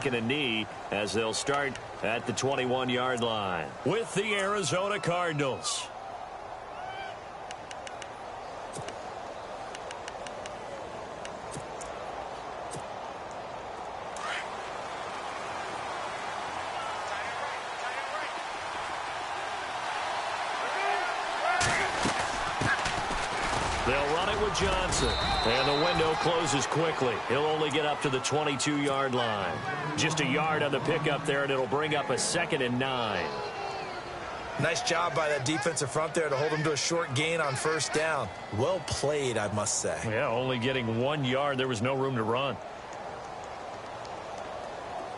a knee as they'll start at the 21-yard line with the Arizona Cardinals. They'll run it with Johnson. And the window closes quickly. He'll only get up to the 22-yard line. Just a yard on the pickup there, and it'll bring up a 2nd and 9. Nice job by that defensive front there to hold him to a short gain on 1st down. Well played, I must say. Yeah, only getting 1 yard. There was no room to run.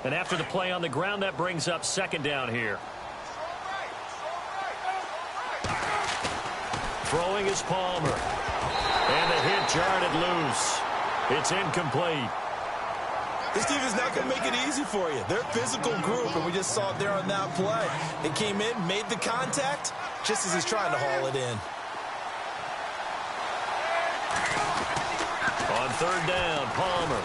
And after the play on the ground, that brings up 2nd down here. Throwing is Palmer. And the hit jarred it loose. It's incomplete. This defense is not going to make it easy for you. They're a physical group, and we just saw it there on that play. It came in, made the contact, just as he's trying to haul it in. On 3rd down, Palmer.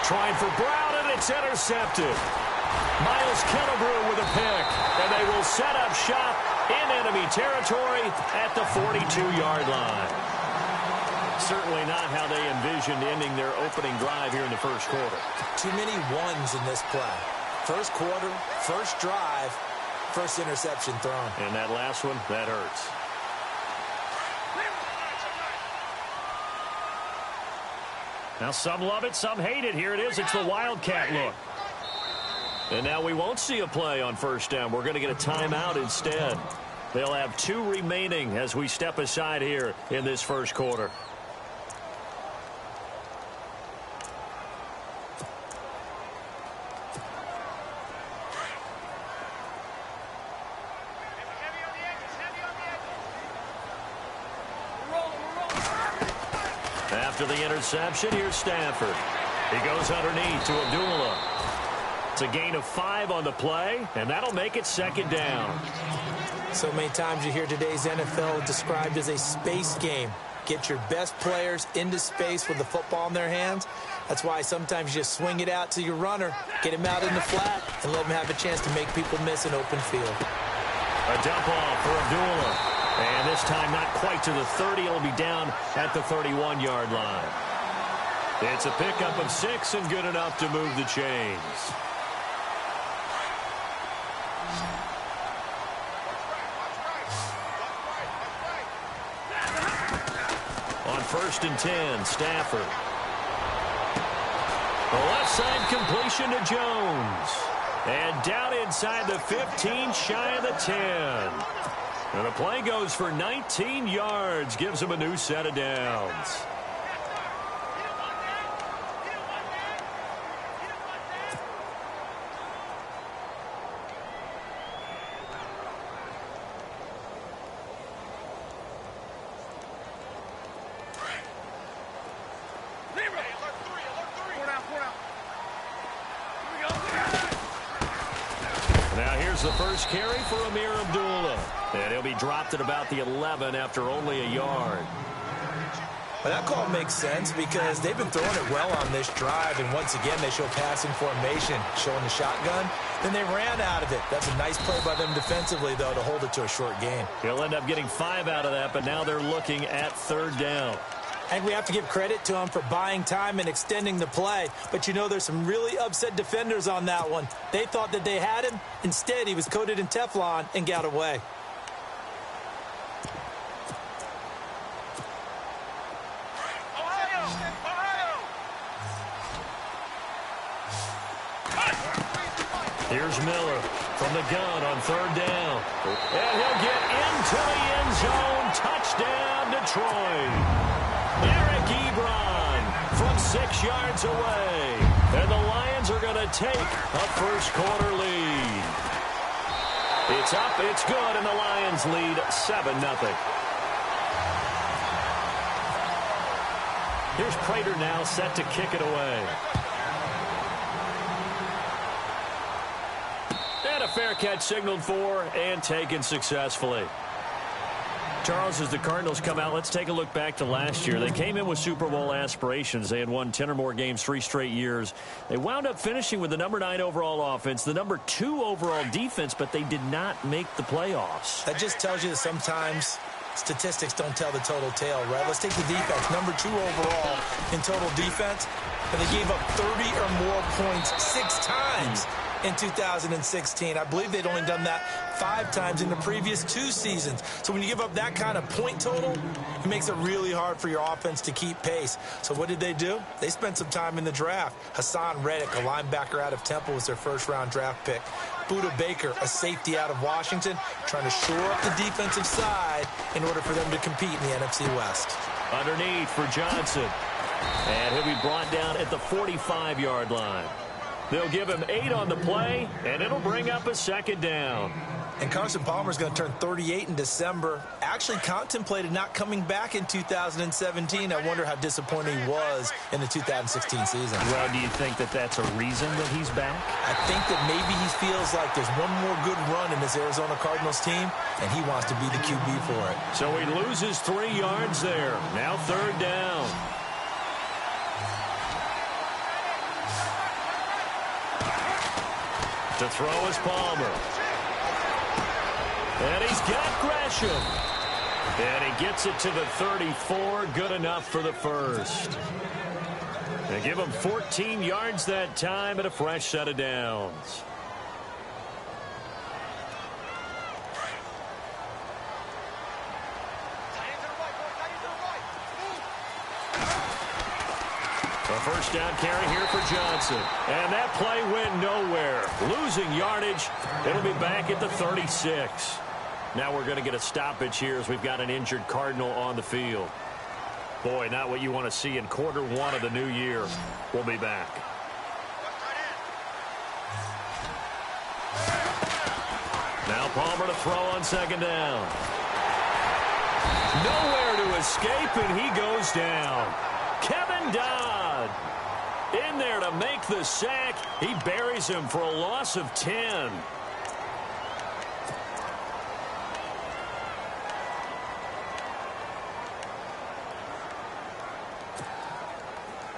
Trying for Brown, and it's intercepted. Miles Killebrew with a pick, and they will set up shop in enemy territory at the 42-yard line. Certainly not how they envisioned ending their opening drive here in the 1st quarter. Too many ones in this play. 1st quarter, 1st drive, 1st interception thrown. And that last one, that hurts. Now some love it, some hate it. Here it is. It's the Wildcat look. And now we won't see a play on 1st down. We're going to get a timeout instead. They'll have 2 remaining as we step aside here in this 1st quarter. After the interception, here's Stafford. He goes underneath to Abdullah. It's a gain of 5 on the play, and that'll make it 2nd down. So many times you hear today's NFL described as a space game. Get your best players into space with the football in their hands. That's why sometimes you just swing it out to your runner, get him out in the flat, and let him have a chance to make people miss an open field. A dump off for Abdullah. And this time not quite to the 30. It'll be down at the 31-yard line. It's a pickup of 6 and good enough to move the chains. On 1st and 10, Stafford. The left side completion to Jones. And down inside the 15, shy of the 10. And the play goes for 19 yards, gives him a new set of downs. Now here's the first carry for Amir Abdullah. And he'll be dropped at about the 11 after only a yard. Well, that call makes sense because they've been throwing it well on this drive, and once again they show passing formation, showing the shotgun. Then they ran out of it. That's a nice play by them defensively, though, to hold it to a short gain. He'll end up getting 5 out of that, but now they're looking at 3rd down. And we have to give credit to him for buying time and extending the play. But, you know, there's some really upset defenders on that one. They thought that they had him. Instead, he was coated in Teflon and got away. Here's Miller from the gun on 3rd down. And he'll get into the end zone. Touchdown, Detroit. Eric Ebron from 6 yards away. And the Lions are going to take a 1st quarter lead. It's up, it's good, and the Lions lead 7-0. Here's Prater now set to kick it away. And a fair catch signaled for and taken successfully. Charles, as the Cardinals come out, let's take a look back to last year. They came in with Super Bowl aspirations. They had won 10 or more games 3 straight years. They wound up finishing with the number 9 overall offense, the number 2 overall defense, but they did not make the playoffs. That just tells you that sometimes statistics don't tell the total tale, right? Let's take the defense. Number 2 overall in total defense, and they gave up 30 or more points 6 times in 2016. I believe they'd only done that 5 times in the previous 2 seasons. So when you give up that kind of point total, it makes it really hard for your offense to keep pace. So what did they do? They spent some time in the draft. Hassan Reddick, a linebacker out of Temple, was their first-round draft pick. Buda Baker, a safety out of Washington, trying to shore up the defensive side in order for them to compete in the NFC West. Underneath for Johnson. And he'll be brought down at the 45-yard line. They'll give him 8 on the play, and it'll bring up a 2nd down. And Carson Palmer's going to turn 38 in December. Actually contemplated not coming back in 2017. I wonder how disappointed he was in the 2016 season. Well, do you think that that's a reason that he's back? I think that maybe he feels like there's one more good run in this Arizona Cardinals team, and he wants to be the QB for it. So he loses 3 yards there. Now 3rd down. To throw is Palmer. And he's got Gresham. And he gets it to the 34. Good enough for the first. They give him 14 yards that time and a fresh set of downs. A first down carry here for Johnson. And that play went nowhere. Losing yardage. It'll be back at the 36. Now we're going to get a stoppage here as we've got an injured Cardinal on the field. Boy, not what you want to see in quarter 1 of the new year. We'll be back. Now Palmer to throw on 2nd down. Nowhere to escape, and he goes down. Kevin Dodd in there to make the sack. He buries him for a loss of 10.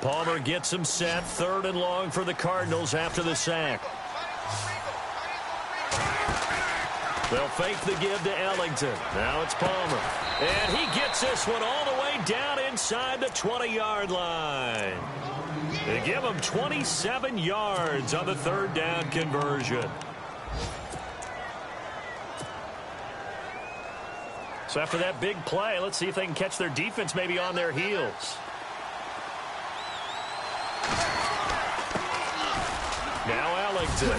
Palmer gets him set. 3rd and long for the Cardinals after the sack. They'll fake the give to Ellington. Now it's Palmer. And he gets this one all the way down inside the 20-yard line. They give him 27 yards on the 3rd down conversion. So after that big play, let's see if they can catch their defense maybe on their heels. Now Ellington.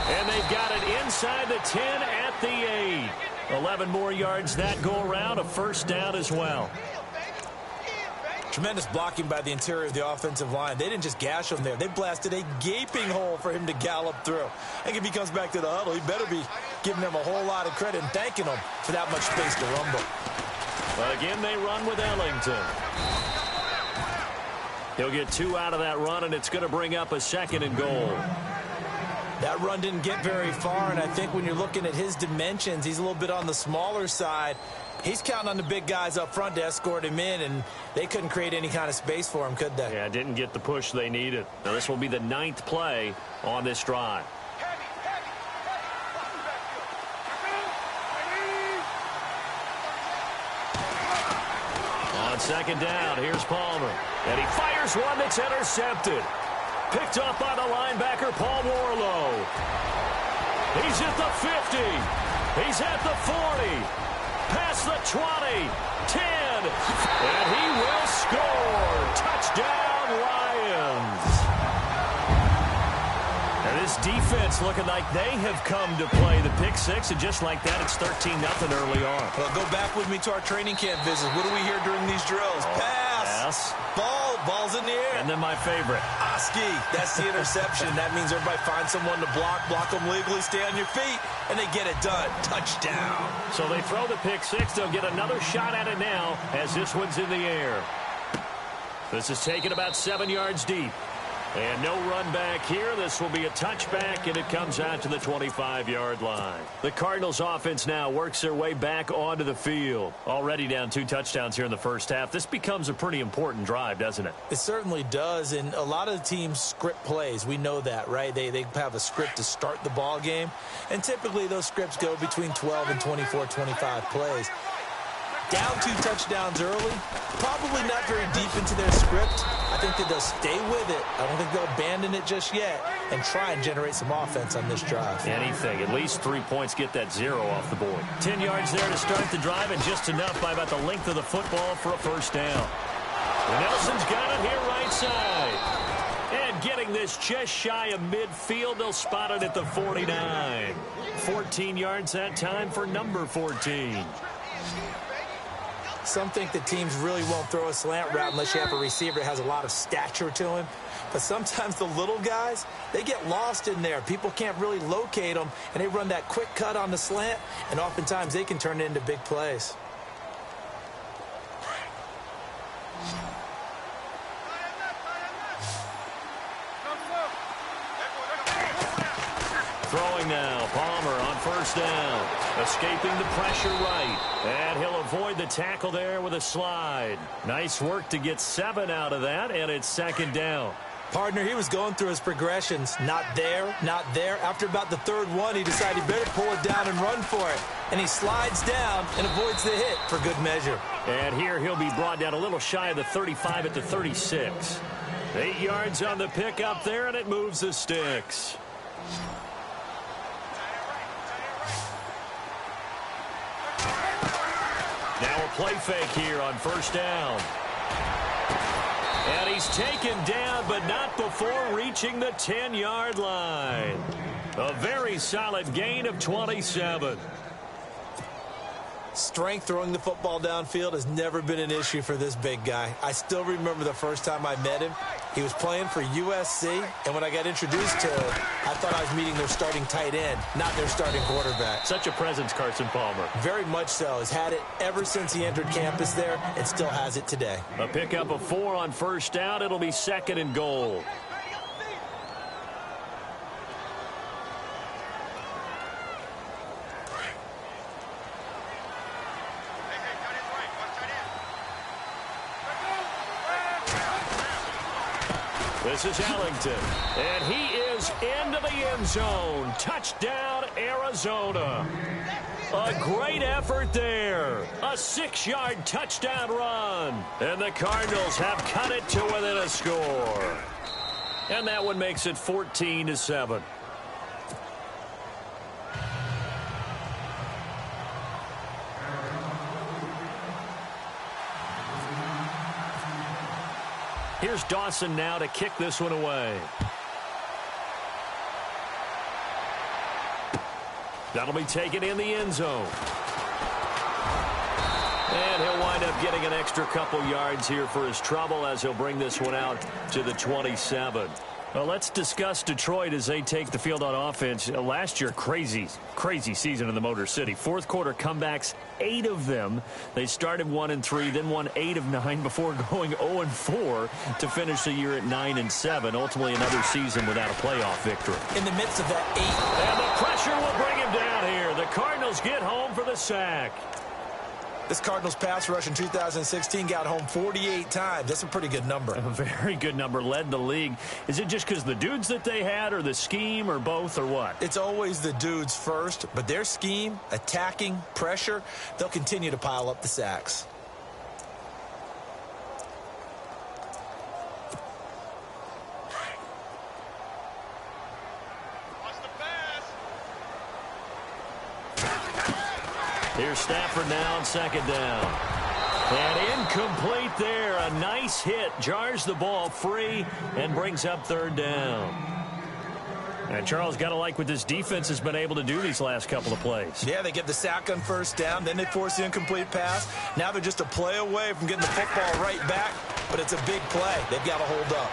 And they've got it inside the 10 at the 8. 11 more yards that go around. A first down as well. Tremendous blocking by the interior of the offensive line. They didn't just gash him there. They blasted a gaping hole for him to gallop through. I think if he comes back to the huddle, he better be giving them a whole lot of credit and thanking them for that much space to rumble. But again, they run with Ellington. He'll get 2 out of that run, and it's going to bring up a 2nd and goal. That run didn't get very far, and I think when you're looking at his dimensions, he's a little bit on the smaller side. He's counting on the big guys up front to escort him in, and they couldn't create any kind of space for him, could they? Yeah, didn't get the push they needed. Now, this will be the 9th play on this drive. On 2nd down, here's Palmer. And he fires one that's intercepted. Picked up by the linebacker, Paul Warlow. He's at the 50. He's at the 40. Past the 20. 10. And he will score. Touchdown, Lions. And this defense looking like they have come to play the pick 6. And just like that, it's 13-0 early on. Well, go back with me to our training camp visits. What do we hear during these drills? Pass. Ball's in the air. And then my favorite. Oski. That's the interception. That means everybody finds someone to block them legally, stay on your feet, and they get it done. Touchdown. So they throw the pick 6. They'll get another shot at it now as this one's in the air. This is taken about 7 yards deep. And no run back here. This will be a touchback, and it comes out to the 25-yard line. The Cardinals offense now works their way back onto the field. Already down 2 touchdowns here in the first half. This becomes a pretty important drive, doesn't it? It certainly does, and a lot of the teams script plays. We know that, right? They have a script to start the ball game, and typically those scripts go between 12 and 24, 25 plays. Down 2 touchdowns early, probably not very deep into their script. I think that they'll stay with it. I don't think they'll abandon it just yet and try and generate some offense on this drive. Anything. At least 3 points, get that 0 off the board. 10 yards there to start the drive, and just enough by about the length of the football for a first down. And Nelson's got it here right side. And getting this just shy of midfield, they'll spot it at the 49. 14 yards that time for number 14. Some think that teams really won't throw a slant route unless you have a receiver that has a lot of stature to him. But sometimes the little guys, they get lost in there. People can't really locate them, and they run that quick cut on the slant, and oftentimes they can turn it into big plays. Throwing now, Palmer on first down. Escaping the pressure right. And he'll avoid the tackle there with a slide. Nice work to get 7 out of that, and it's second down. Partner, he was going through his progressions. Not there, not there. After about the third one, he decided he better pull it down and run for it. And he slides down and avoids the hit for good measure. And here he'll be brought down a little shy of the 35 at the 36. 8 yards on the pickup there, and it moves the sticks. Now a play fake here on first down. And he's taken down, but not before reaching the 10-yard line. A very solid gain of 27. Strength throwing the football downfield has never been an issue for this big guy. I still remember the first time I met him. He was playing for USC, and when I got introduced to him, I thought I was meeting their starting tight end, not their starting quarterback. Such a presence, Carson Palmer. Very much so. Has had it ever since he entered campus there and still has it today. A pickup of 4 on first down. It'll be second and goal. This is Ellington, and he is into the end zone. Touchdown, Arizona. A great effort there. A 6-yard touchdown run. And the Cardinals have cut it to within a score. And that one makes it 14-7. Here's Dawson now to kick this one away. That'll be taken in the end zone. And he'll wind up getting an extra couple yards here for his trouble as he'll bring this one out to the 27. Well, let's discuss Detroit as they take the field on offense. Last year, crazy season in the Motor City. Fourth quarter comebacks, 8 of them. They started 1-3, then won 8 of 9 before going 0-4 to finish the year at 9-7. Ultimately, another season without a playoff victory. In the midst of that 8. And the pressure will bring him down here. The Cardinals get home for the sack. This Cardinals pass rush in 2016 got home 48 times. That's a pretty good number. A very good number, led the league. Is it just because the dudes that they had, or the scheme, or both, or what? It's always the dudes first, but their scheme, attacking, pressure, they'll continue to pile up the sacks. Here's Stafford now on second down. And incomplete there. A nice hit. Jars the ball free and brings up third down. And Charles, got to like what this defense has been able to do these last couple of plays. Yeah, they get the sack on first down. Then they force the incomplete pass. Now they're just a play away from getting the football right back. But it's a big play. They've got to hold up.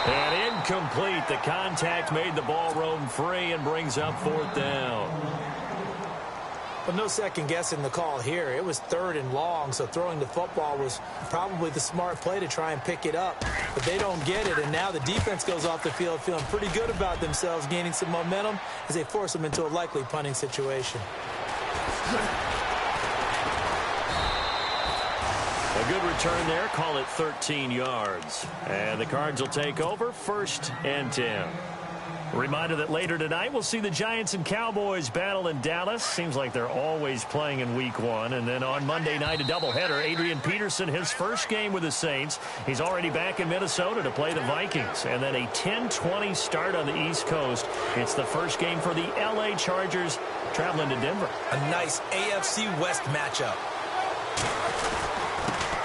And incomplete. The contact made the ball roam free and brings up fourth down. Well, no second guessing the call here. It was 3rd and long, so throwing the football was probably the smart play to try and pick it up. But they don't get it, and now the defense goes off the field feeling pretty good about themselves, gaining some momentum as they force them into a likely punting situation. A good return there. Call it 13 yards. And the Cards will take over 1st and 10. Reminder that later tonight we'll see the Giants and Cowboys battle in Dallas. Seems like they're always playing in week 1. And then on Monday night, a doubleheader. Adrian Peterson, his first game with the Saints. He's already back in Minnesota to play the Vikings. And then a 10:20 start on the East Coast. It's the first game for the L.A. Chargers traveling to Denver. A nice AFC West matchup.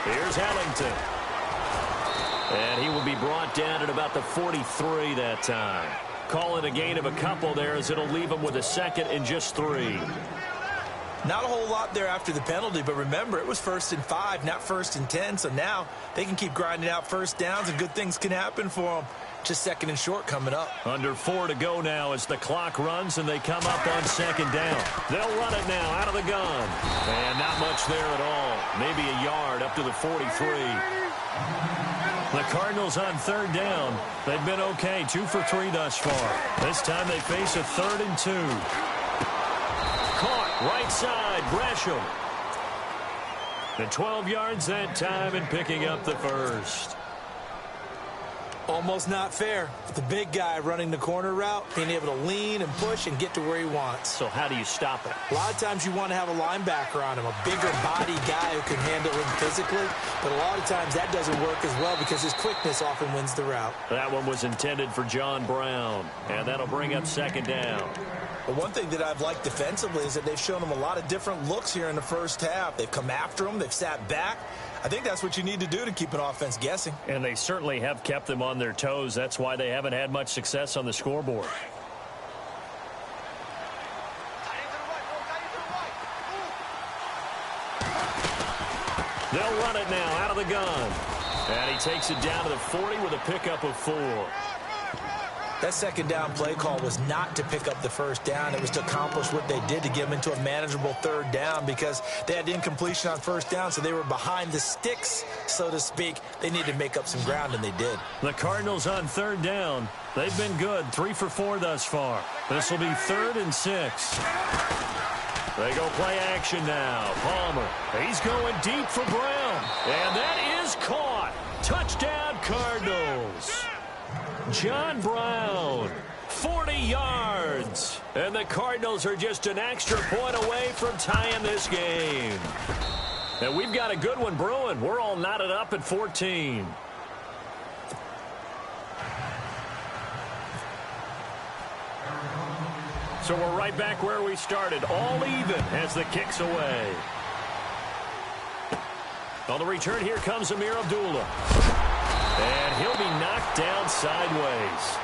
Here's Ellington. And he will be brought down at about the 43 that time. Call it a gain of a couple there as it'll leave him with a 2nd and just 3. Not a whole lot there after the penalty, but remember, it was 1st and 5, not 1st and 10. So now they can keep grinding out first downs and good things can happen for them. Just 2nd and short coming up. Under 4 to go now as the clock runs and they come up on 2nd down. They'll run it now out of the gun. And not much there at all. Maybe a yard up to the 43. The Cardinals on 3rd down. They've been okay, 2 for 3 thus far. This time they face a 3rd and 2. Caught right side, Gresham. And 12 yards that time and picking up the 1st. Almost not fair. The big guy running the corner route, being able to lean and push and get to where he wants. So how do you stop it? A lot of times you want to have a linebacker on him, a bigger body guy who can handle him physically. But a lot of times that doesn't work as well because his quickness often wins the route. That one was intended for John Brown. And that'll bring up 2nd down. But one thing that I've liked defensively is that they've shown him a lot of different looks here in the first half. They've come after him. They've sat back. I think that's what you need to do to keep an offense guessing. And they certainly have kept them on their toes. That's why they haven't had much success on the scoreboard. They'll run it now out of the gun. And he takes it down to the 40 with a pickup of 4. That 2nd down play call was not to pick up the 1st down. It was to accomplish what they did to get them into a manageable 3rd down because they had incompletion on 1st down, so they were behind the sticks, so to speak. They needed to make up some ground, and they did. The Cardinals on 3rd down. They've been good, 3 for 4 thus far. This will be 3rd and 6. They go play action now. Palmer, he's going deep for Brown. And that is caught. Touchdown, Cardinals. John Brown, 40 yards. And the Cardinals are just an extra point away from tying this game. And we've got a good one brewing. We're all knotted up at 14. So we're right back where we started, all even as the kick's away. On the return, here comes Amir Abdullah. And he'll be knocked down sideways.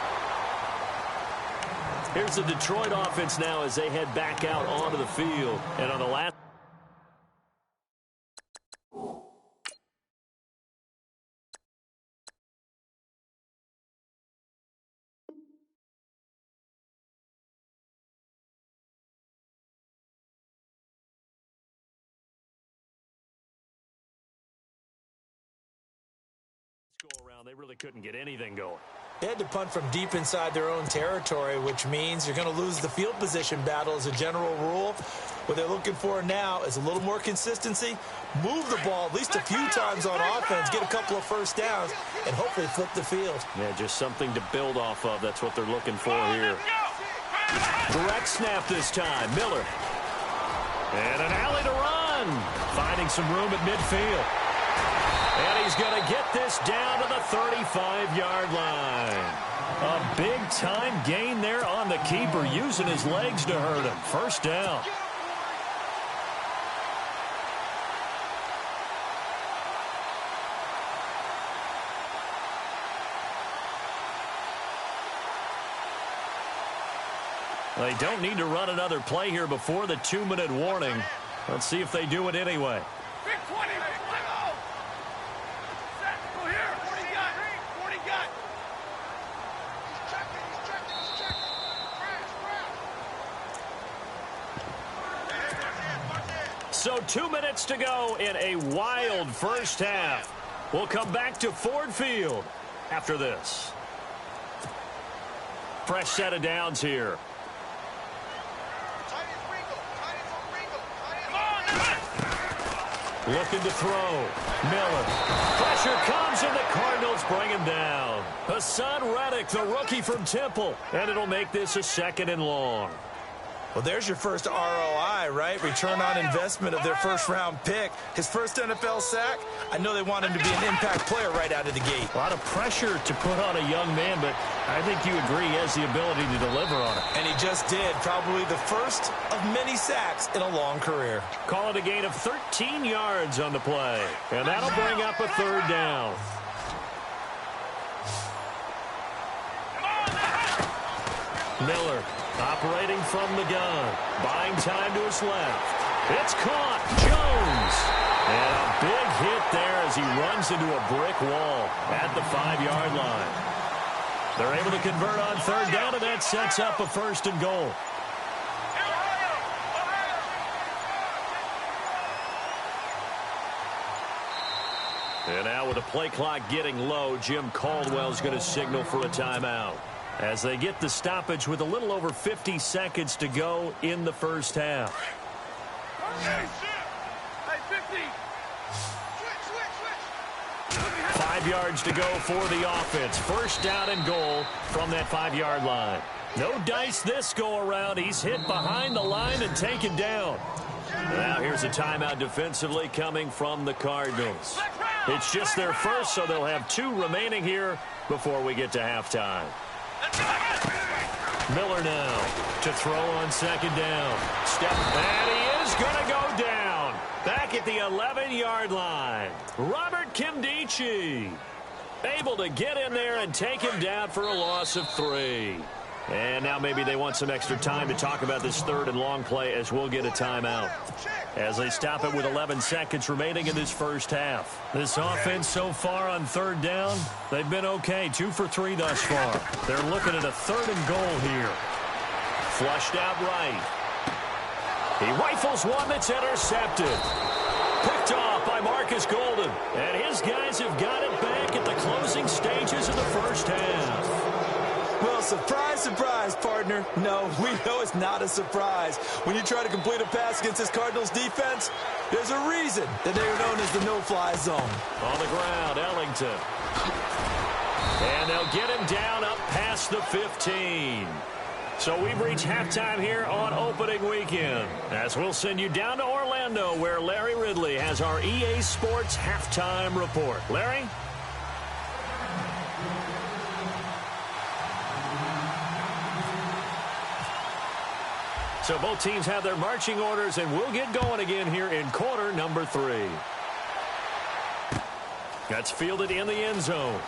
Here's the Detroit offense now as they head back out onto the field. And on the last... go around, they really couldn't get anything going. They had to punt from deep inside their own territory, which means you're going to lose the field position battle as a general rule. What they're looking for now is a little more consistency, move the ball at least a few times on offense, get a couple of 1st downs, and hopefully flip the field. Yeah, just something to build off of. That's what they're looking for here. Direct snap this time. Miller. And an alley to run. Finding some room at midfield. And he's going to get this down to the 35-yard line. A big-time gain there on the keeper, using his legs to hurt him. 1st down. They don't need to run another play here before the 2-minute warning. Let's see if they do it anyway. So 2 minutes to go in a wild first half. We'll come back to Ford Field after this. Fresh set of downs here. Looking to throw. Miller. Pressure comes, and the Cardinals bring him down. Hassan Reddick, the rookie from Temple. And it'll make this a 2nd and long. Well, there's your first ROI, right? Return on investment of their first-round pick. His first NFL sack, I know they want him to be an impact player right out of the gate. A lot of pressure to put on a young man, but I think you agree he has the ability to deliver on it. And he just did. Probably the first of many sacks in a long career. Call it a gain of 13 yards on the play. And that'll bring up a 3rd down. Miller operating from the gun. Buying time to his left. It's caught. Jones. And a big hit there as he runs into a brick wall at the 5-yard line. They're able to convert on 3rd down, and that sets up a 1st and goal. And now with the play clock getting low, Jim Caldwell's going to signal for a timeout as they get the stoppage with a little over 50 seconds to go in the first half. 5 yards to go for the offense. 1st down and goal from that 5-yard line. No dice this go-around. He's hit behind the line and taken down. Now here's a timeout defensively coming from the Cardinals. It's just their first, so they'll have 2 remaining here before we get to halftime. Miller now to throw on 2nd down. Step, and he is going to go down. Back at the 11-yard line. Robert Kimdichie able to get in there and take him down for a loss of 3. And now maybe they want some extra time to talk about this 3rd and long play as we'll get a timeout. As they stop it with 11 seconds remaining in this first half. This offense so far on 3rd down, they've been okay. 2 for 3 thus far. They're looking at a 3rd and goal here. Flushed out right. He rifles one that's intercepted. Picked off by Marcus Golden. And his guys have got it back at the closing stages of the first half. Well, surprise, surprise, partner. No, we know it's not a surprise. When you try to complete a pass against this Cardinals defense, there's a reason that they are known as the no-fly zone. On the ground, Ellington. And they'll get him down up past the 15. So we've reached halftime here on opening weekend, as we'll send you down to Orlando, where Larry Ridley has our EA Sports halftime report. Larry? So both teams have their marching orders, and we'll get going again here in quarter number 3. That's fielded in the end zone.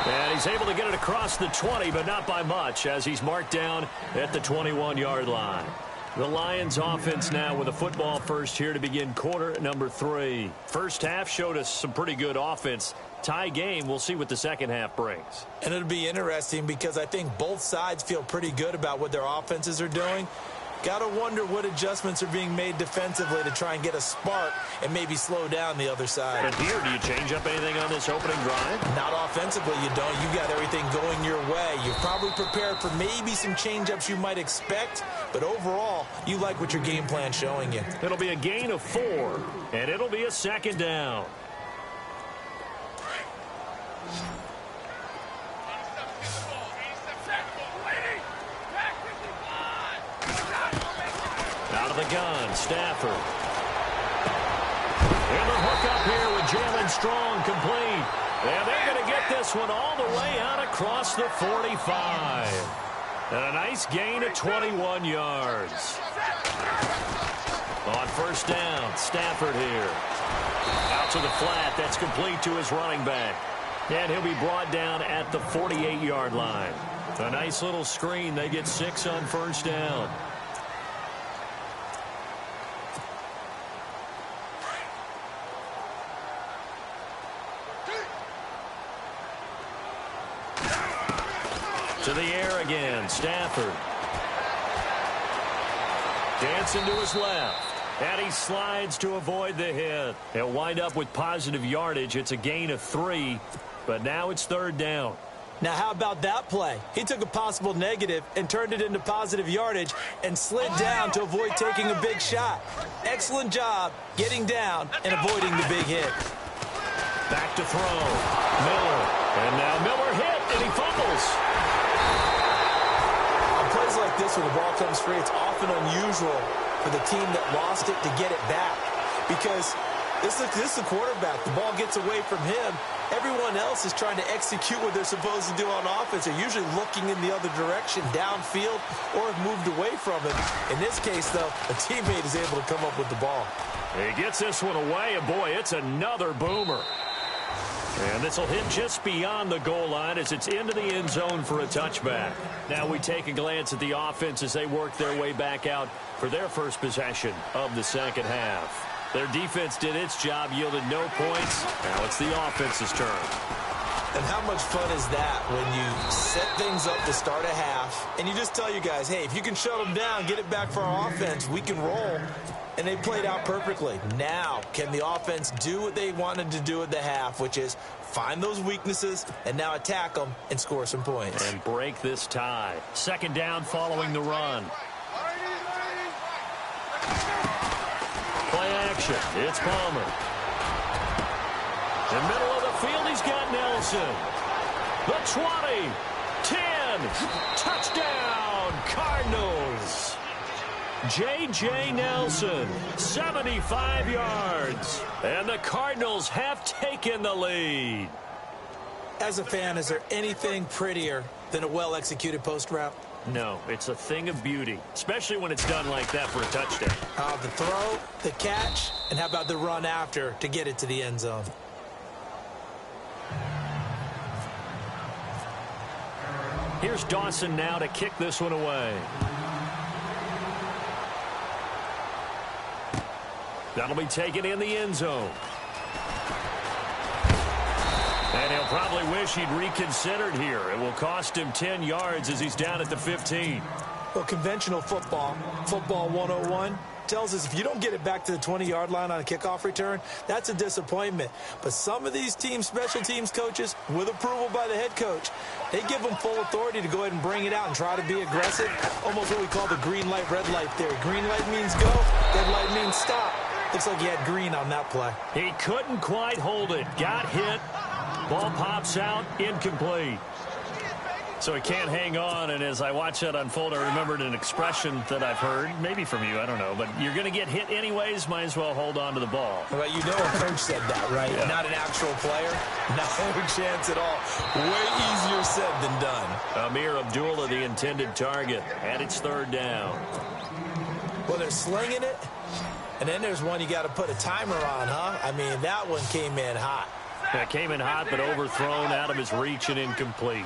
And he's able to get it across the 20, but not by much, as he's marked down at the 21-yard line. The Lions offense now with a football first here to begin quarter number 3. First half showed us some pretty good offense. Tie game, we'll see what the second half brings. And it'll be interesting because I think both sides feel pretty good about what their offenses are doing. Got to wonder what adjustments are being made defensively to try and get a spark and maybe slow down the other side. And here, do you change up anything on this opening drive? Not offensively, you don't. You got everything going your way. You're probably prepared for maybe some change-ups you might expect, but overall, you like what your game plan's showing you. It'll be a gain of 4, and it'll be a 2nd down. Out of the gun, Stafford. And the hook up here with Jalen Strong complete. And they're going to get this one all the way out across the 45. And a nice gain of 21 yards. On 1st down, Stafford here. Out to the flat, that's complete to his running back. And he'll be brought down at the 48-yard line. A nice little screen. They get 6 on 1st down. To the air again, Stafford. Dancing to his left. And he slides to avoid the hit. He'll wind up with positive yardage. It's a gain of 3, but now it's third down. Now, how about that play? He took a possible negative and turned it into positive yardage and slid down to avoid taking a big shot. Excellent job getting down and avoiding the big hit. Back to throw. Miller. And now Miller hit, and he fumbles. On plays like this where the ball comes free, it's often unusual for the team that lost it to get it back. Because this is the quarterback. The ball gets away from him. Everyone else is trying to execute what they're supposed to do on offense. They're usually looking in the other direction, downfield, or have moved away from him. In this case, though, a teammate is able to come up with the ball. He gets this one away, and boy, it's another boomer. And this will hit just beyond the goal line as it's into the end zone for a touchback. Now we take a glance at the offense as they work their way back out for their first possession of the second half. Their defense did its job, yielded no points. Now it's the offense's turn. And how much fun is that when you set things up to start a half and you just tell you guys, hey, if you can shut them down, get it back for our offense, we can roll. And they played out perfectly. Now, can the offense do what they wanted to do at the half, which is find those weaknesses and now attack them and score some points. And break this tie. Second down following the run. Play action. It's Palmer. In the middle of the field, he's got Nelson. The 20, 10, touchdown, Cardinals. J.J. Nelson, 75 yards. And the Cardinals have taken the lead. As a fan, is there anything prettier than a well-executed post route? No, it's a thing of beauty, especially when it's done like that for a touchdown. The throw, the catch, and how about the run after to get it to the end zone? Here's Dawson now to kick this one away. That'll be taken in the end zone. And he'll probably wish he'd reconsidered here. It will cost him 10 yards as he's down at the 15. Well, conventional football 101, tells us if you don't get it back to the 20-yard line on a kickoff return, that's a disappointment. But some of these teams, special teams coaches, with approval by the head coach, they give them full authority to go ahead and bring it out and try to be aggressive. Almost what we call the green light, red light theory. Green light means go, red light means stop. Looks like he had green on that play. He couldn't quite hold it. Got hit. Ball pops out. Incomplete. So he can't hang on, and as I watch that unfold, I remembered an expression that I've heard, maybe from you, I don't know, but you're going to get hit anyways, might as well hold on to the ball. Well, you know a coach said that, right? Yeah. Not an actual player. No chance at all. Way easier said than done. Amir Abdullah, the intended target, and it's third down. Well, they're slinging it, and then there's one you got to put a timer on, huh? I mean, that one came in hot. Yeah, came in hot, but overthrown, out of his reach and incomplete.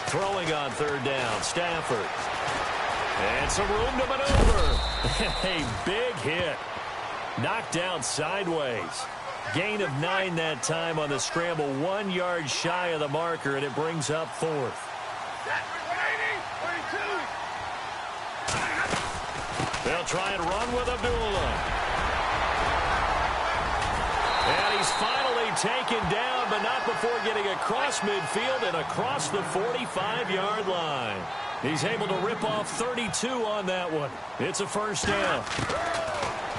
Throwing on third down, Stafford. And some room to maneuver. A big hit. Knocked down sideways. Gain of 9 that time on the scramble. 1 yard shy of the marker, and it brings up fourth. They'll try and run with Abdullah. And he's finally taken down, but not before getting across midfield and across the 45-yard line. He's able to rip off 32 on that one. It's a first down.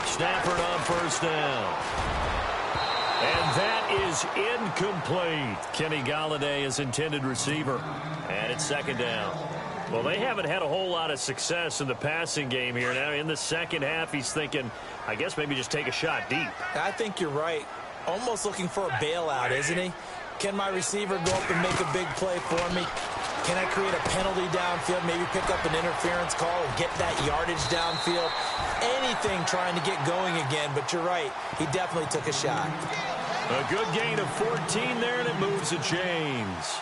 Stafford on first down. And that is incomplete. Kenny Golladay is intended receiver. And it's second down. Well, they haven't had a whole lot of success in the passing game here. Now, in the second half, he's thinking, I guess maybe just take a shot deep. I think you're right. Almost looking for a bailout, isn't he? Can my receiver go up and make a big play for me? Can I create a penalty downfield, maybe pick up an interference call and get that yardage downfield? Anything trying to get going again, but you're right. He definitely took a shot. A good gain of 14 there, and it moves the chains.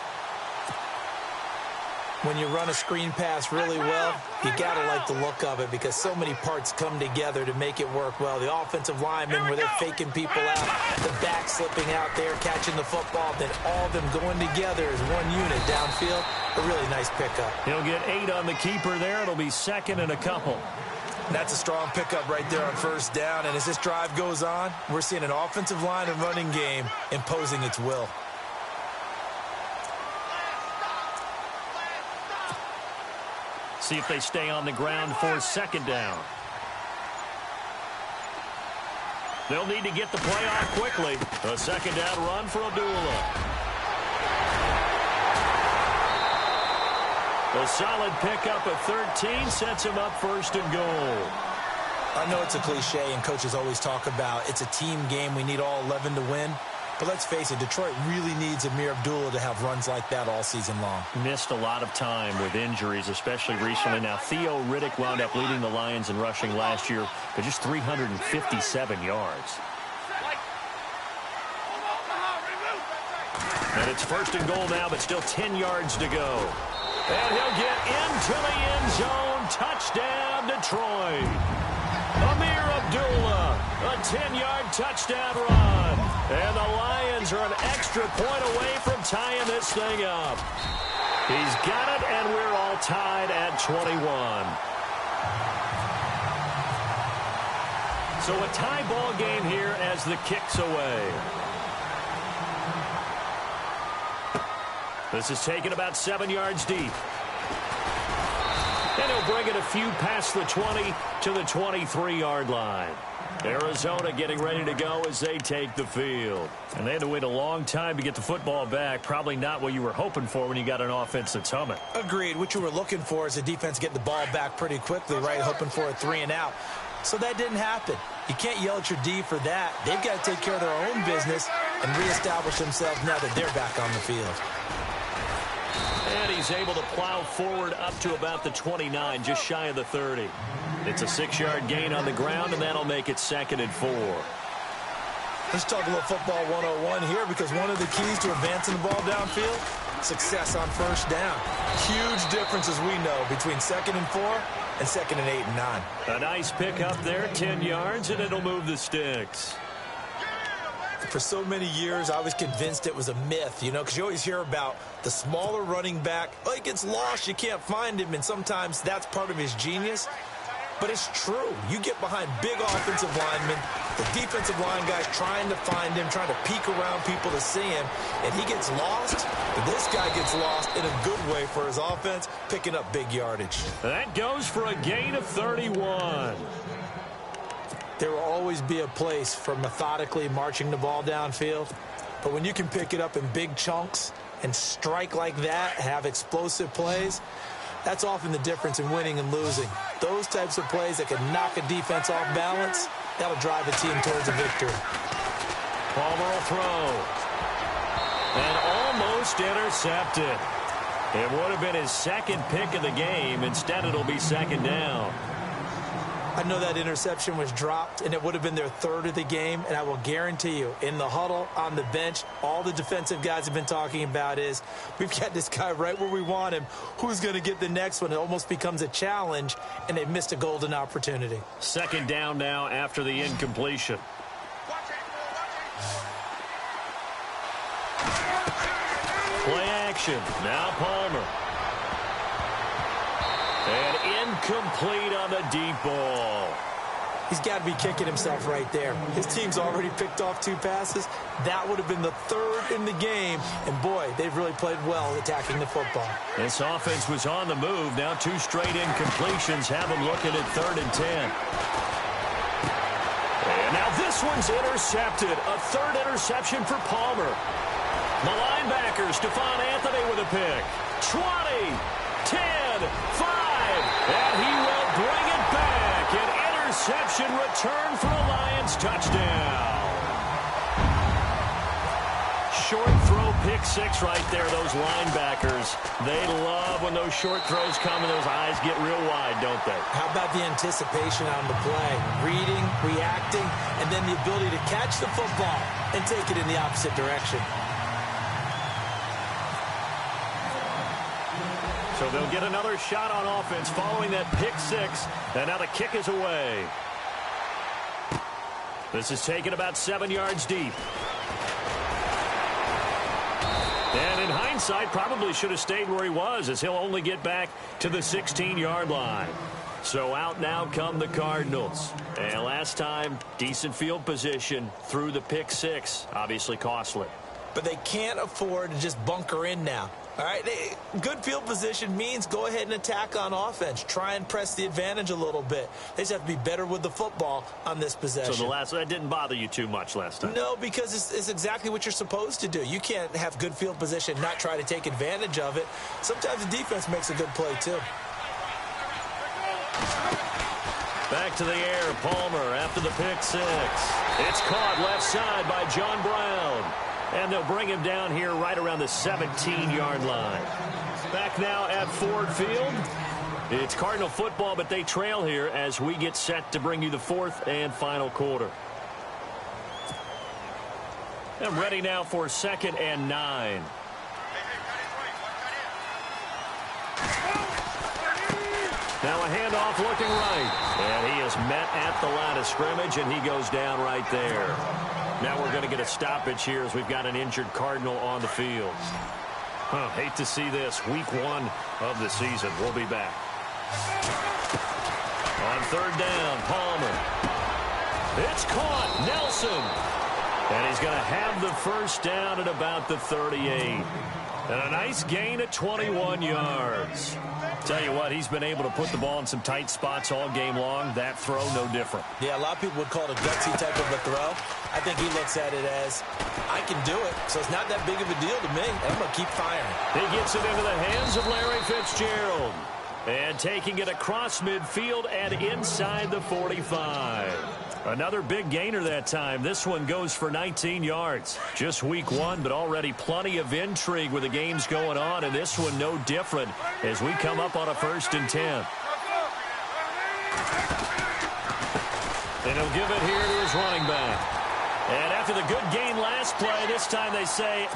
When you run a screen pass really well, you got to like the look of it because so many parts come together to make it work well. The offensive linemen where they're faking people out, the back slipping out there, catching the football, then all of them going together as one unit downfield. A really nice pickup. He'll get 8 on the keeper there. It'll be second and a couple. That's a strong pickup right there on first down. And as this drive goes on, we're seeing an offensive line and running game imposing its will. See if they stay on the ground for second down. They'll need to get the play off quickly. A second down run for Abdullah. A solid pickup of 13 sets him up first and goal. I know it's a cliche, and coaches always talk about it's a team game. We need all 11 to win. But let's face it, Detroit really needs Amir Abdullah to have runs like that all season long. Missed a lot of time with injuries, especially recently. Now, Theo Riddick wound up leading the Lions in rushing last year for just 357 yards. And it's first and goal now, but still 10 yards to go. And he'll get into the end zone. Touchdown, Detroit. Amir Abdullah, a 10-yard touchdown run. And the Lions are an extra point away from tying this thing up. He's got it, and we're all tied at 21. So a tie ball game here as the kick's away. This is taken about 7 yards deep. And he'll bring it a few past the 20 to the 23-yard line. Arizona getting ready to go as they take the field. And they had to wait a long time to get the football back. Probably not what you were hoping for when you got an offense that's humming. Agreed. What you were looking for is the defense getting the ball back pretty quickly, right? Hoping for a 3 and out. So that didn't happen. You can't yell at your D for that. They've got to take care of their own business and reestablish themselves now that they're back on the field. And he's able to plow forward up to about the 29, just shy of the 30. It's a 6-yard gain on the ground, and that'll make it second and 4. Let's talk a little football 101 here, because one of the keys to advancing the ball downfield, success on first down. Huge difference, as we know, between second and 4 and second and 8 and 9. A nice pickup there, 10 yards, and it'll move the sticks. For so many years, I was convinced it was a myth, you know, because you always hear about the smaller running back. Oh, he gets lost, you can't find him, and sometimes that's part of his genius. But it's true. You get behind big offensive linemen, the defensive line guys trying to find him, trying to peek around people to see him, and he gets lost. But this guy gets lost in a good way for his offense, picking up big yardage. That goes for a gain of 31. There will always be a place for methodically marching the ball downfield. But when you can pick it up in big chunks and strike like that, have explosive plays, that's often the difference in winning and losing. Those types of plays that can knock a defense off balance, that'll drive a team towards a victory. Palmer will throw. And almost intercepted. It would have been his second pick of the game. Instead, it'll be second down. I know that interception was dropped, and it would have been their third of the game, and I will guarantee you, in the huddle, on the bench, all the defensive guys have been talking about is, we've got this guy right where we want him. Who's going to get the next one? It almost becomes a challenge, and they missed a golden opportunity. Second down now after the incompletion. Play action. Now Palmer. And incomplete on the deep ball. He's got to be kicking himself right there. His team's already picked off 2 passes. That would have been the third in the game. And, boy, they've really played well attacking the football. This offense was on the move. Now 2 straight incompletions have them looking at 3rd and 10. And now this one's intercepted. A 3rd interception for Palmer. The linebacker, Stephon Anthony with a pick. 20, 10, 5. And he will bring it back. An interception return for a Lions touchdown. Short throw, pick 6 right there, those linebackers. They love when those short throws come and those eyes get real wide, don't they? How about the anticipation on the play? Reading, reacting, and then the ability to catch the football and take it in the opposite direction. So they'll get another shot on offense following that pick six. And now the kick is away. This is taken about 7 yards deep. And in hindsight, probably should have stayed where he was, as he'll only get back to the 16-yard line. So out now come the Cardinals. And last time, decent field position through the pick six. Obviously costly. But they can't afford to just bunker in now. All right, good field position means go ahead and attack on offense. Try and press the advantage a little bit. They just have to be better with the football on this possession. So that didn't bother you too much last time? No, because it's exactly what you're supposed to do. You can't have good field position, not try to take advantage of it. Sometimes the defense makes a good play, too. Back to the air, Palmer after the pick six. It's caught left side by John Brown. And they'll bring him down here right around the 17-yard line. Back now at Ford Field. It's Cardinal football, but they trail here as we get set to bring you the fourth and final quarter. And ready now for 2nd and 9. Now a handoff looking right. And he is met at the line of scrimmage, and he goes down right there. Now we're going to get a stoppage here as we've got an injured Cardinal on the field. Hate to see this. Week 1 of the season. We'll be back. On 3rd down, Palmer. It's caught. Nelson. And he's going to have the first down at about the 38. And a nice gain at 21 yards. Tell you what, he's been able to put the ball in some tight spots all game long. That throw, no different. Yeah, a lot of people would call it a gutsy type of a throw. I think he looks at it as, I can do it, so it's not that big of a deal to me. I'm going to keep firing. He gets it into the hands of Larry Fitzgerald. And taking it across midfield and inside the 45. Another big gainer that time. This one goes for 19 yards. Just week 1, but already plenty of intrigue with the games going on, and this one no different as we come up on a 1st and 10. And he'll give it here to his running back. And after the good gain last play, this time they say,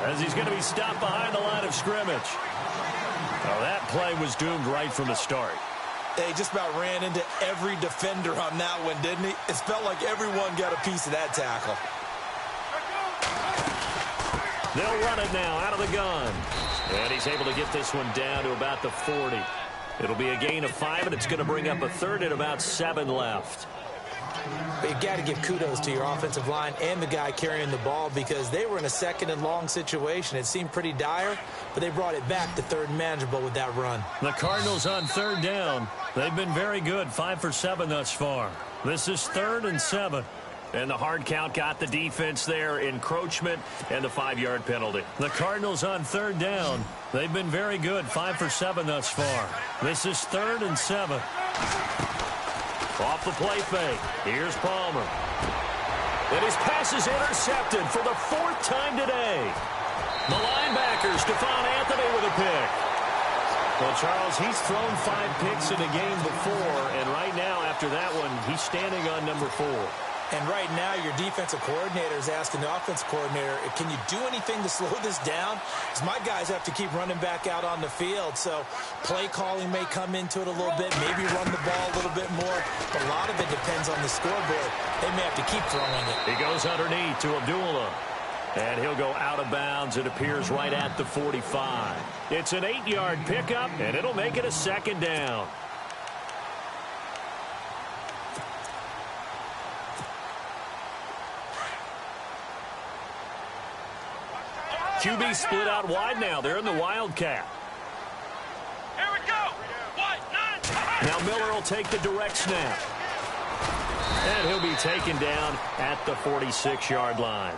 as he's going to be stopped behind the line of scrimmage. Well, that play was doomed right from the start. They just about ran into every defender on that one, didn't he? It felt like everyone got a piece of that tackle. They'll run it now out of the gun. And he's able to get this one down to about the 40. It'll be a gain of 5, and it's going to bring up a 3rd and about 7 left. But you got to give kudos to your offensive line and the guy carrying the ball, because they were in a 2nd and long situation. It seemed pretty dire, but they brought it back to 3rd and manageable with that run. The Cardinals on 3rd down. They've been very good, 5 for 7 thus far. This is 3rd and 7. And the hard count got the defense there, encroachment, and the 5-yard penalty. The Cardinals on 3rd down. They've been very good, 5 for 7 thus far. This is 3rd and 7. Off the play fake. Here's Palmer. And his pass is intercepted for the 4th time today. The linebacker, Stephon Anthony, with a pick. Well, Charles, he's thrown 5 picks in a game before, and right now, after that one, he's standing on number 4. And right now, your defensive coordinator is asking the offensive coordinator, can you do anything to slow this down? Because my guys have to keep running back out on the field. So play calling may come into it a little bit, maybe run the ball a little bit more. But a lot of it depends on the scoreboard. They may have to keep throwing it. He goes underneath to Abdullah. And he'll go out of bounds. It appears right at the 45. It's an 8-yard pickup, and it'll make it a 2nd down. QB split out wide now. They're in the Wildcat. Here we go. Now Miller will take the direct snap. And he'll be taken down at the 46-yard line.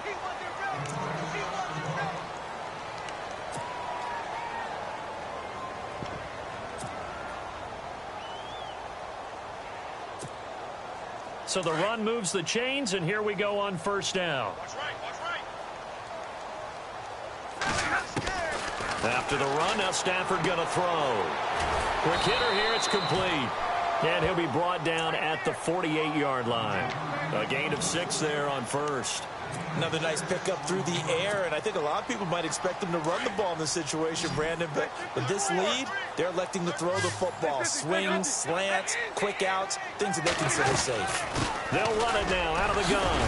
So the run moves the chains, and here we go on 1st down. Watch right. After the run, now Stafford going to throw. Quick hitter here, it's complete. And he'll be brought down at the 48-yard line. A gain of 6 there on first. Another nice pickup through the air, and I think a lot of people might expect him to run the ball in this situation, Brandon, but with this lead, they're electing to throw the football. Swings, slants, quick outs, things that they consider safe. They'll run it now out of the gun.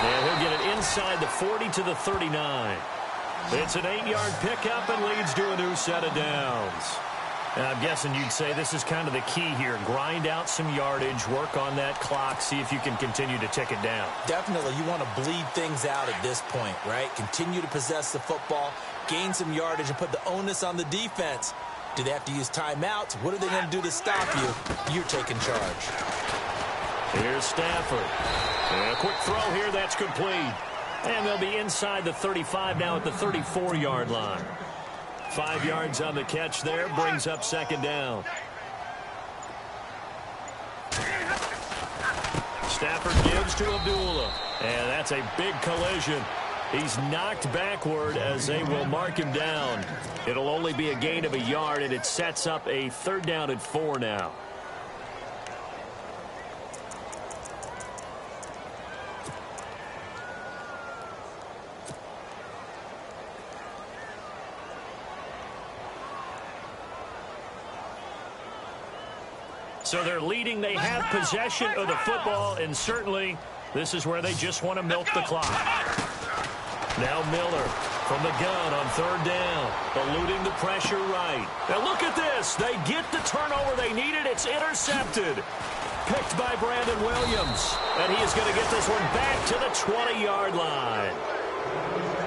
And he'll get it inside the 40 to the 39. It's an 8-yard pickup and leads to a new set of downs. And I'm guessing you'd say this is kind of the key here. Grind out some yardage, work on that clock, see if you can continue to tick it down. Definitely. You want to bleed things out at this point, right? Continue to possess the football, gain some yardage, and put the onus on the defense. Do they have to use timeouts? What are they going to do to stop you? You're taking charge. Here's Stafford. And a quick throw here. That's complete. And they'll be inside the 35 now at the 34-yard line. 5 yards on the catch there, brings up second down. Stafford gives to Abdullah, and that's a big collision. He's knocked backward as they will mark him down. It'll only be a gain of a yard, and it sets up a 3rd down and 4 now. So they're leading. They have possession of the football, and certainly this is where they just want to milk the clock. Now Miller from the gun on 3rd down, eluding the pressure right. Now look at this. They get the turnover they needed. It's intercepted. Picked by Brandon Williams. And he is going to get this one back to the 20-yard line.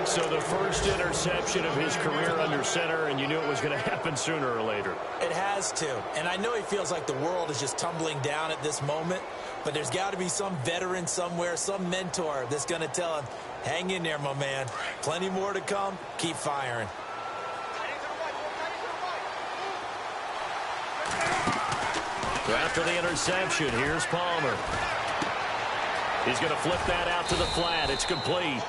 So the first interception of his career under center, and you knew it was going to happen sooner or later. It has to. And I know he feels like the world is just tumbling down at this moment, but there's got to be some veteran somewhere, some mentor that's going to tell him, hang in there, my man. Plenty more to come. Keep firing. So after the interception, here's Palmer. He's going to flip that out to the flat. It's complete.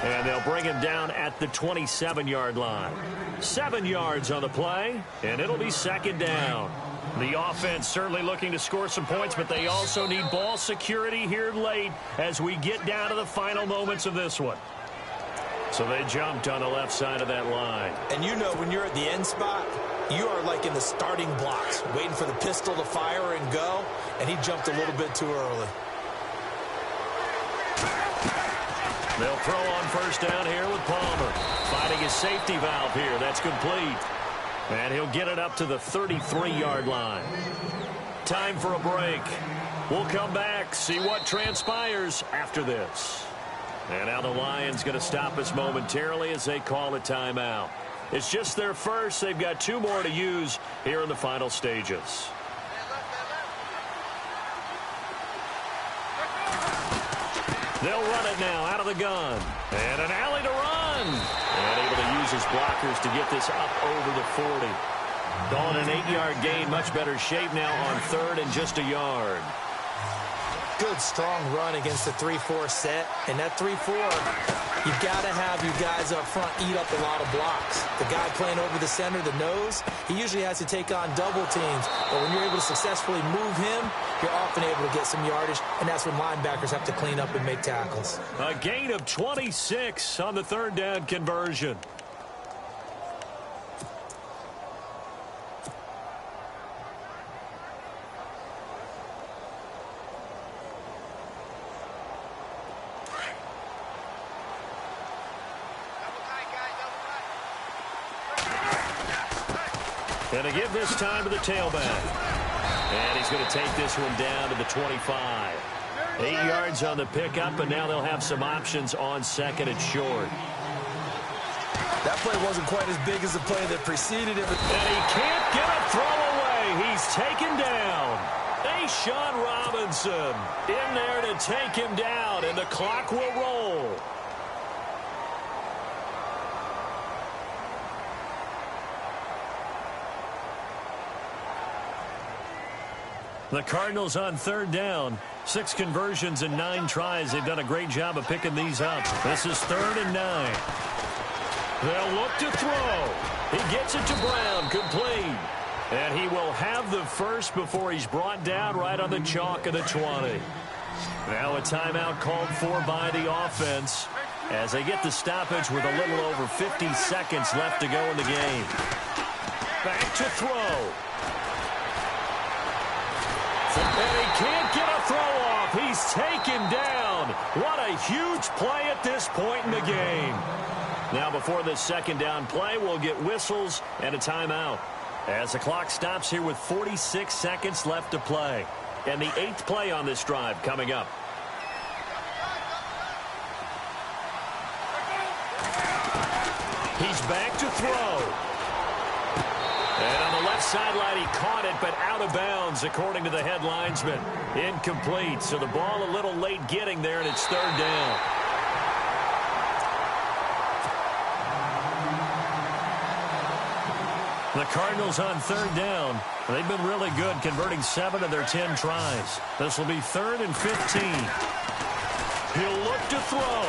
And they'll bring him down at the 27-yard line. 7 yards on the play, and it'll be 2nd down. The offense certainly looking to score some points, but they also need ball security here late as we get down to the final moments of this one. So they jumped on the left side of that line. And you know when you're at the end spot, you are like in the starting blocks, waiting for the pistol to fire and go, and he jumped a little bit too early. They'll throw on 1st down here with Palmer. Finding his safety valve here. That's complete. And he'll get it up to the 33-yard line. Time for a break. We'll come back, see what transpires after this. And now the Lions going to stop us momentarily as they call a timeout. It's just their first. They've got 2 more to use here in the final stages. They'll run it now out of the gun. And an alley to run. And able to use his blockers to get this up over the 40. Calling an 8-yard gain. Much better shape now on 3rd and just a yard. Good, strong run against the 3-4 set. And that 3-4, you've got to have you guys up front eat up a lot of blocks. The guy playing over the center, the nose, he usually has to take on double teams. But when you're able to successfully move him, you're often able to get some yardage, and that's when linebackers have to clean up and make tackles. A gain of 26 on the 3rd down conversion. And to give this time to the tailback. And he's going to take this one down to the 25. 8 yards on the pickup, and now they'll have some options on 2nd and short. That play wasn't quite as big as the play that preceded it. And he can't get a throw away. He's taken down. Sean Robinson in there to take him down, and the clock will roll. The Cardinals on 3rd down. 6 conversions and 9 tries. They've done a great job of picking these up. This is 3rd and 9. They'll look to throw. He gets it to Brown. Complete. And he will have the first before he's brought down right on the chalk of the 20. Now a timeout called for by the offense as they get the stoppage with a little over 50 seconds left to go in the game. Back to throw. And he can't get a throw off. He's taken down. What a huge play at this point in the game. Now before this second down play, we'll get whistles and a timeout as the clock stops here with 46 seconds left to play. And the 8th play on this drive coming up. He's back to throw. And on the left sideline, he caught it, but out of bounds, according to the head linesman. Incomplete, so the ball a little late getting there, and it's 3rd down. The Cardinals on 3rd down. They've been really good, converting 7 of their 10 tries. This will be 3rd and 15. He'll look to throw.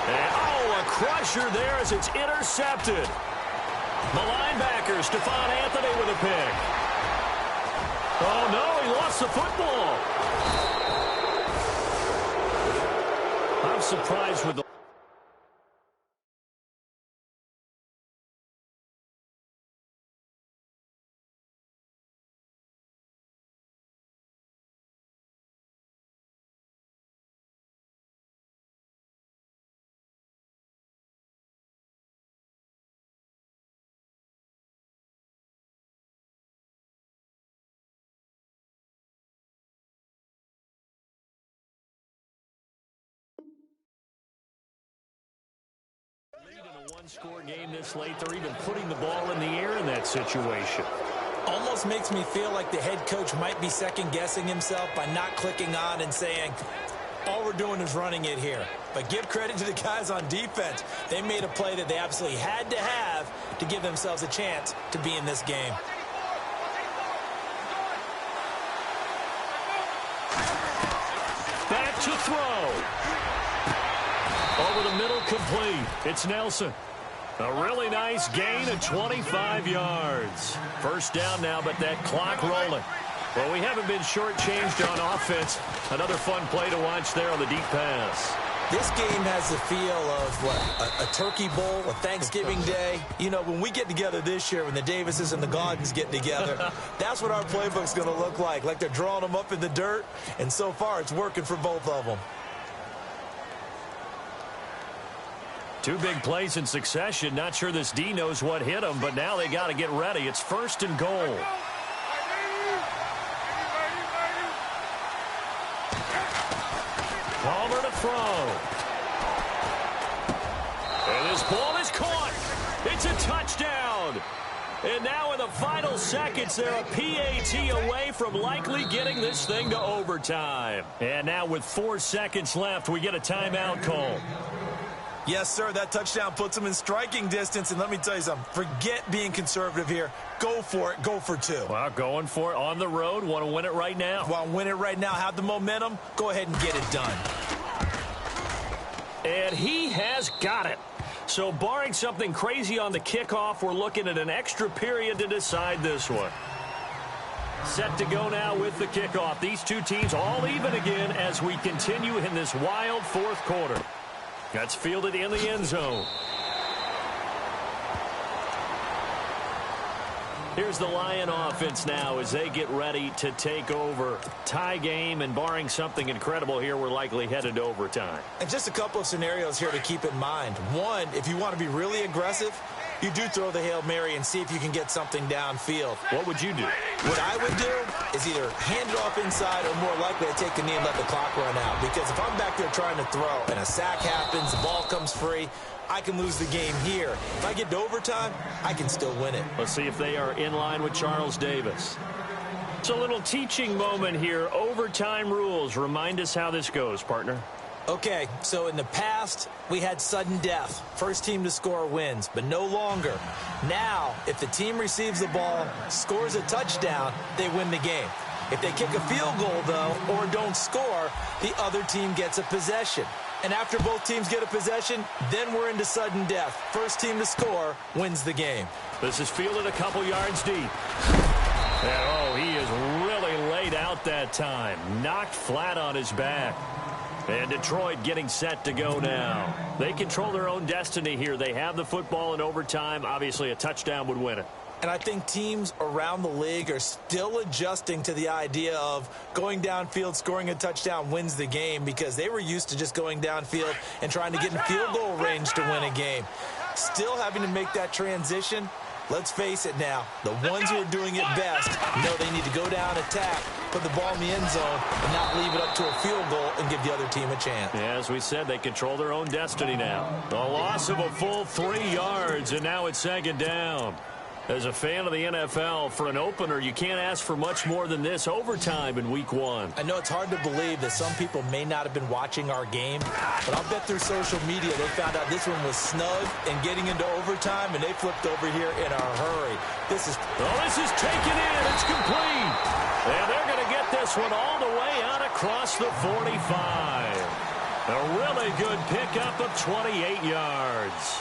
And, oh, a crusher there as it's intercepted. The linebacker, Stephon Anthony with a pick. Oh, no, he lost the football. I'm surprised with the... lead in a one-score game this late. They're even putting the ball in the air in that situation. Almost makes me feel like the head coach might be second-guessing himself by not clicking on and saying, all we're doing is running it here. But give credit to the guys on defense. They made a play that they absolutely had to have to give themselves a chance to be in this game. Back to throw. Over the middle, complete. It's Nelson. A really nice gain of 25 yards. First down now, but that clock rolling. Well, we haven't been shortchanged on offense. Another fun play to watch there on the deep pass. This game has the feel of, what, a turkey bowl, a Thanksgiving day. You know, when we get together this year, when the Davises and the Gaudens get together, that's what our playbook's going to look like they're drawing them up in the dirt, and so far it's working for both of them. 2 big plays in succession. Not sure this D knows what hit him, but now they got to get ready. It's 1st and goal. Palmer to throw. And this ball is caught. It's a touchdown. And now in the final seconds, they're a PAT away from likely getting this thing to overtime. And now with 4 seconds left, we get a timeout call. Yes, sir, that touchdown puts them in striking distance, and let me tell you something. Forget being conservative here. Go for it. Go for 2. Well, going for it on the road. Want to win it right now. Want to win it right now. Have the momentum. Go ahead and get it done. And he has got it. So barring something crazy on the kickoff, we're looking at an extra period to decide this one. Set to go now with the kickoff. These two teams all even again as we continue in this wild 4th quarter. That's fielded in the end zone. Here's the Lion offense now as they get ready to take over. Tie game, and barring something incredible here, we're likely headed to overtime. And just a couple of scenarios here to keep in mind. One, if you want to be really aggressive, you do throw the Hail Mary and see if you can get something downfield. What would you do? What I would do is either hand it off inside or more likely I take the knee and let the clock run out. Because if I'm back there trying to throw and a sack happens, the ball comes free, I can lose the game here. If I get to overtime, I can still win it. Let's see if they are in line with Charles Davis. It's a little teaching moment here. Overtime rules. Remind us how this goes, partner. Okay, so in the past, we had sudden death. First team to score wins, but no longer. Now, if the team receives the ball, scores a touchdown, they win the game. If they kick a field goal, though, or don't score, the other team gets a possession. And after both teams get a possession, then we're into sudden death. First team to score wins the game. This is fielded a couple yards deep. And, he is really laid out that time. Knocked flat on his back. And Detroit getting set to go now. They control their own destiny here. They have the football in overtime. Obviously, a touchdown would win it. And I think teams around the league are still adjusting to the idea of going downfield, scoring a touchdown wins the game, because they were used to just going downfield and trying to get in field goal range to win a game. Still having to make that transition. Let's face it now, the ones who are doing it best know they need to go down, attack, put the ball in the end zone, and not leave it up to a field goal and give the other team a chance. Yeah, as we said, they control their own destiny now. A loss of a full 3 yards, and now it's second down. As a fan of the NFL, for an opener, you can't ask for much more than this overtime in Week 1. I know it's hard to believe that some people may not have been watching our game, but I'll bet through social media they found out this one was snug and getting into overtime, and they flipped over here in a hurry. This is taken in. It's complete. And they're going to get this one all the way out across the 45. A really good pickup of 28 yards.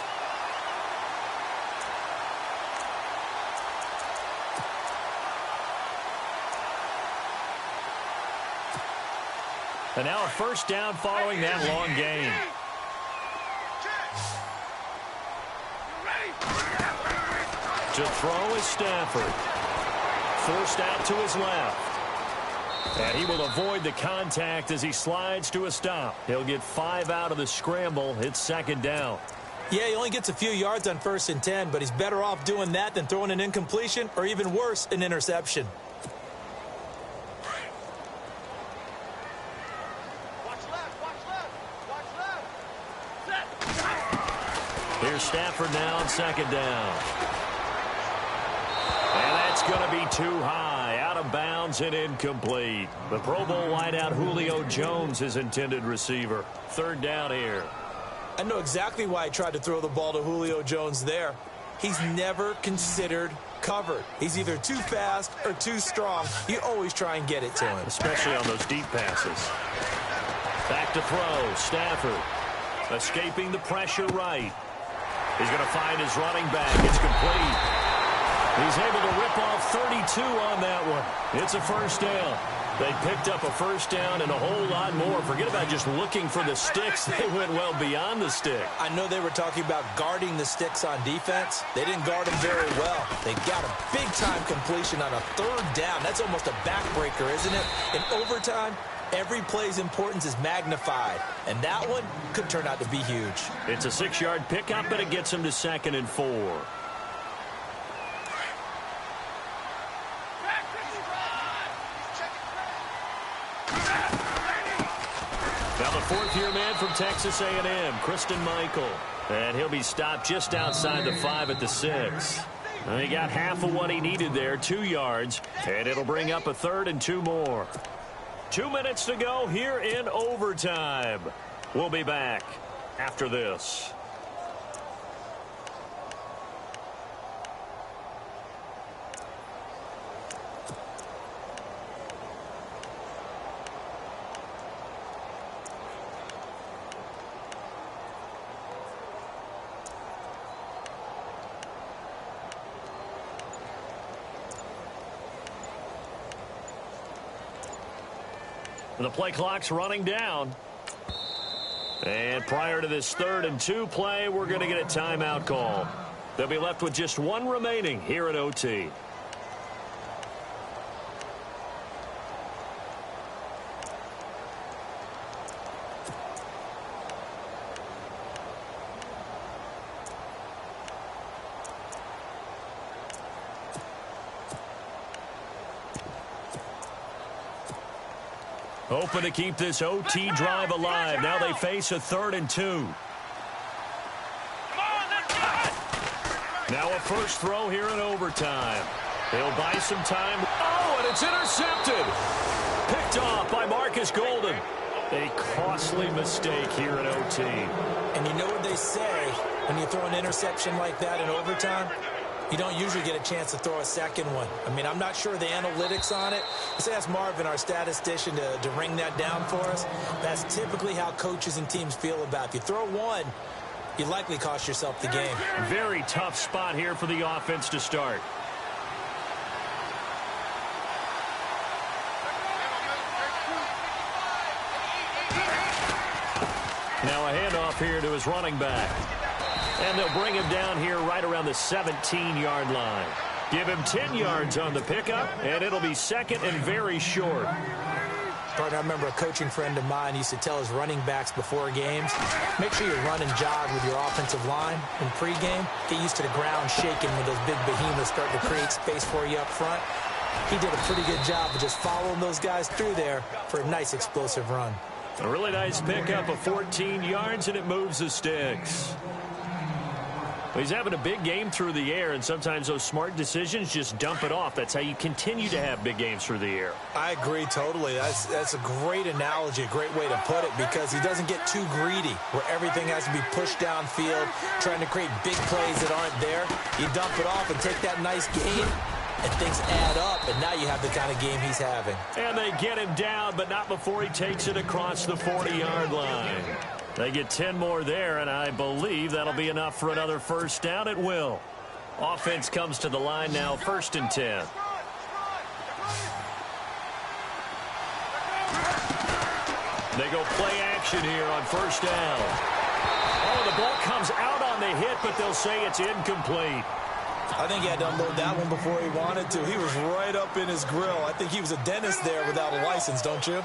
And now a first down following that long gain. To throw is Stafford. Forced out to his left. And he will avoid the contact as he slides to a stop. He'll get 5 out of the scramble. It's second down. Yeah, he only gets a few yards on 1st and 10, but he's better off doing that than throwing an incompletion or even worse, an interception. Here's Stafford now on second down. And that's going to be too high. Out of bounds and incomplete. The Pro Bowl wideout Julio Jones, his intended receiver. Third down here. I know exactly why I tried to throw the ball to Julio Jones there. He's never considered covered. He's either too fast or too strong. You always try and get it to him. Especially on those deep passes. Back to throw. Stafford escaping the pressure right. He's going to find his running back. It's complete. He's able to rip off 32 on that one. It's a first down. They picked up a first down and a whole lot more. Forget about just looking for the sticks. They went well beyond the stick. I know they were talking about guarding the sticks on defense. They didn't guard them very well. They got a big-time completion on a third down. That's almost a backbreaker, isn't it? In overtime, every play's importance is magnified, and that one could turn out to be huge. It's a 6-yard pickup, but it gets him to 2nd and 4. Now the 4th-year man from Texas A&M, Christine Michael. And he'll be stopped just outside the 5 at the 6. And he got half of what he needed there, 2 yards, and it'll bring up a 3rd and 2 more. 2 minutes to go here in overtime. We'll be back after this. The play clock's running down. And prior to this 3rd and 2 play, we're going to get a timeout call. They'll be left with just 1 remaining here at OT. Hoping to keep this OT drive alive. Now they face a 3rd and 2. Now a first throw here in overtime. They'll buy some time. Oh, and it's intercepted. Picked off by Marcus Golden. A costly mistake here in OT. And you know what they say when you throw an interception like that in overtime? You don't usually get a chance to throw a second one. I mean, I'm not sure the analytics on it. Let's ask Marvin, our statistician, to ring that down for us. That's typically how coaches and teams feel about it. If you throw one, you likely cost yourself the game. Very tough spot here for the offense to start. Now a handoff here to his running back. And they'll bring him down here right around the 17-yard line. Give him 10 yards on the pickup, and it'll be second and very short. Partner, I remember a coaching friend of mine used to tell his running backs before games, make sure you run and jog with your offensive line in pregame. Get used to the ground shaking when those big behemoths start to create space for you up front. He did a pretty good job of just following those guys through there for a nice explosive run. A really nice pickup of 14 yards, and it moves the sticks. He's having a big game through the air, and sometimes those smart decisions just dump it off. That's how you continue to have big games through the air. I agree totally. That's a great analogy, a great way to put it, because he doesn't get too greedy where everything has to be pushed downfield, trying to create big plays that aren't there. You dump it off and take that nice gain, and things add up, and now you have the kind of game he's having. And they get him down, but not before he takes it across the 40-yard line. They get 10 more there, and I believe that'll be enough for another first down. It will. Offense comes to the line now, 1st and 10. They go play action here on 1st down. Oh, the ball comes out on the hit, but they'll say it's incomplete. I think he had to unload that one before he wanted to. He was right up in his grill. I think he was a dentist there without a license, don't you?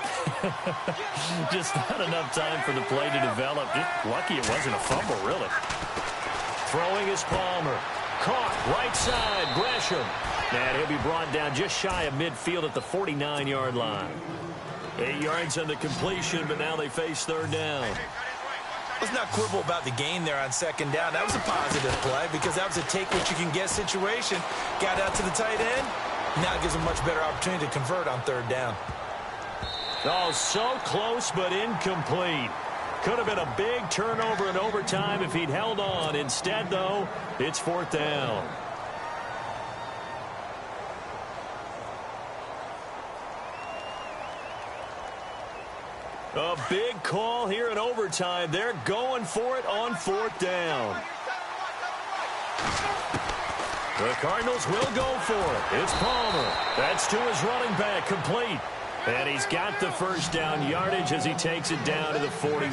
Just not enough time for the play to develop. Just lucky it wasn't a fumble, really. Throwing is Palmer. Caught right side, Gresham. And he'll be brought down just shy of midfield at the 49-yard line. 8 yards on the completion, but now they face 3rd down. Let's not quibble about the gain there on 2nd down. That was a positive play because that was a take-what-you-can-get situation. Got out to the tight end. Now it gives him a much better opportunity to convert on 3rd down. Oh, so close but incomplete. Could have been a big turnover in overtime if he'd held on. Instead, though, it's 4th down. A big call here in overtime. They're going for it on 4th down. The Cardinals will go for it. It's Palmer. That's to his running back, complete. And he's got the first down yardage as he takes it down to the 49.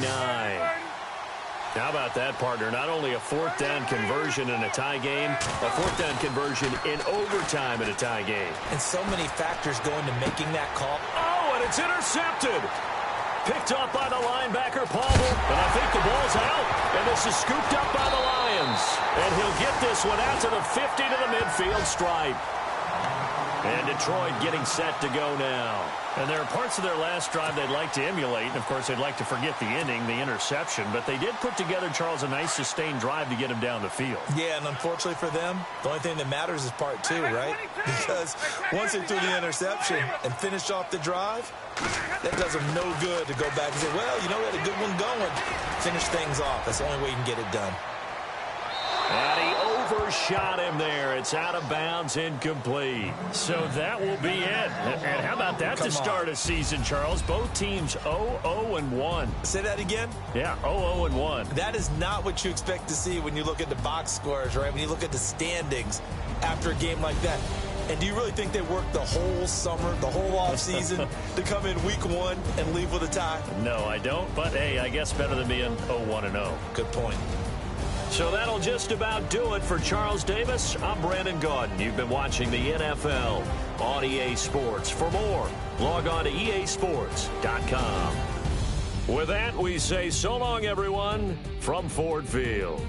How about that, partner? Not only a 4th down conversion in a tie game, a 4th down conversion in overtime in a tie game. And so many factors go into making that call. Oh, and it's intercepted. Picked up by the linebacker, Palmer, and I think the ball's out. And this is scooped up by the Lions. And he'll get this one out to the 50 to the midfield stripe. And Detroit getting set to go now. And there are parts of their last drive they'd like to emulate. And, of course, they'd like to forget the inning, the interception. But they did put together, Charles, a nice sustained drive to get him down the field. Yeah, and unfortunately for them, the only thing that matters is part 2, right? Because once they threw the interception and finished off the drive, that does them no good to go back and say, well, you know, we had a good one going. Finish things off. That's the only way you can get it done. And he overshot him there. It's out of bounds, incomplete. So that will be it. And how about that to start a season, Charles? Both teams 0-0-1. Say that again? Yeah, 0-0-1. That is not what you expect to see when you look at the box scores, right? When you look at the standings after a game like that. And do you really think they worked the whole summer, the whole offseason to come in week 1 and leave with a tie? No, I don't. But, hey, I guess better than being 0-1-0. Good point. So that'll just about do it for Charles Davis. I'm Brandon Gaudin. You've been watching the NFL on EA Sports. For more, log on to easports.com. With that, we say so long, everyone, from Ford Field.